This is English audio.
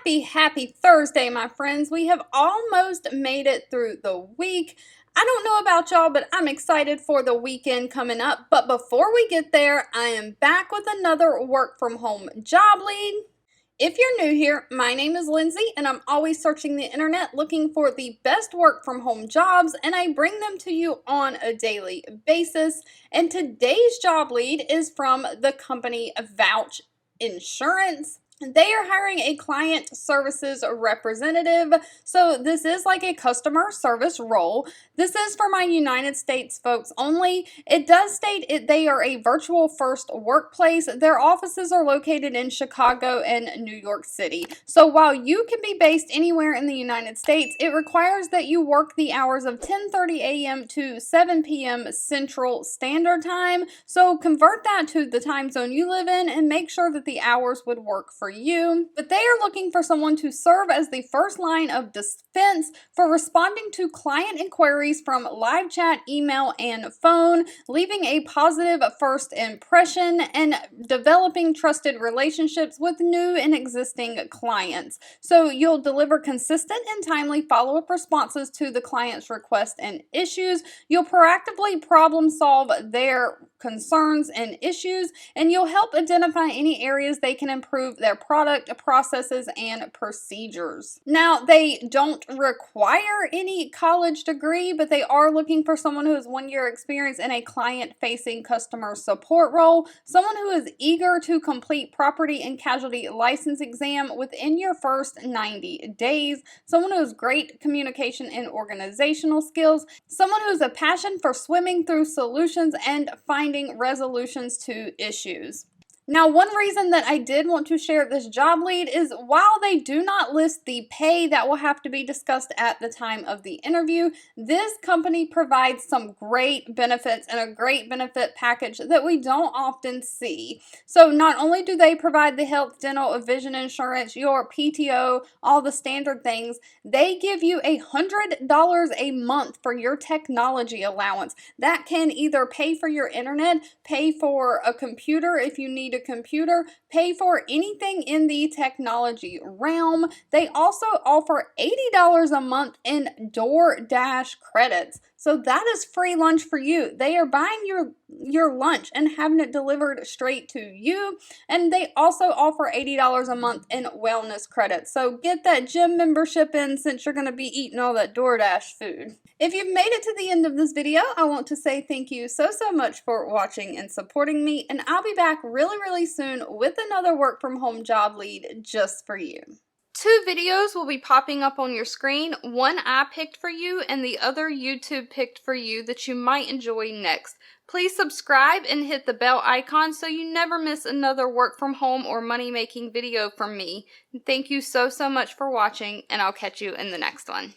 Happy Thursday, my friends. We have almost made it through the week. I don't know about y'all, but I'm excited for the weekend coming up. But before we get there, I am back with another work from home job lead. If you're new here, my name is Lindsay, and I'm always searching the internet looking for the best work from home jobs, and I bring them to you on a daily basis. And today's job lead is from the company Vouch Insurance. They are hiring a client services representative. So this is like a customer service role. This is for my United States folks only. It does state they are a virtual first workplace. Their offices are located in Chicago and New York City. So while you can be based anywhere in the United States, it requires that you work the hours of 10:30 a.m. to 7 p.m. Central Standard Time. So convert that to the time zone you live in and make sure that the hours would work for you. But they are looking for someone to serve as the first line of defense for responding to client inquiries from live chat, email, and phone, leaving a positive first impression, and developing trusted relationships with new and existing clients. So you'll deliver consistent and timely follow-up responses to the client's requests and issues. You'll proactively problem solve their concerns and issues, and you'll help identify any areas they can improve their product, processes, and procedures. Now, they don't require any college degree, but they are looking for someone who has 1 year experience in a client-facing customer support role, someone who is eager to complete property and casualty license exam within your first 90 days, someone who has great communication and organizational skills, someone who has a passion for swimming through solutions and finding resolutions to issues. Now, one reason that I did want to share this job lead is while they do not list the pay that will have to be discussed at the time of the interview, this company provides some great benefits and a great benefit package that we don't often see. So not only do they provide the health, dental, vision insurance, your PTO, all the standard things, they give you $100 a month for your technology allowance. That can either pay for your internet, pay for a computer if you need a computer, pay for anything in the technology realm. They also offer $80 a month in DoorDash credits. So that is free lunch for you. They are buying your lunch and having it delivered straight to you. And they also offer $80 a month in wellness credits. So get that gym membership in since you're going to be eating all that DoorDash food. If you've made it to the end of this video, I want to say thank you so much for watching and supporting me. And I'll be back really soon with another work from home job lead just for you. 2 videos will be popping up on your screen. One I picked for you and the other YouTube picked for you that you might enjoy next. Please subscribe and hit the bell icon so you never miss another work from home or money making video from me. Thank you so much for watching, and I'll catch you in the next one.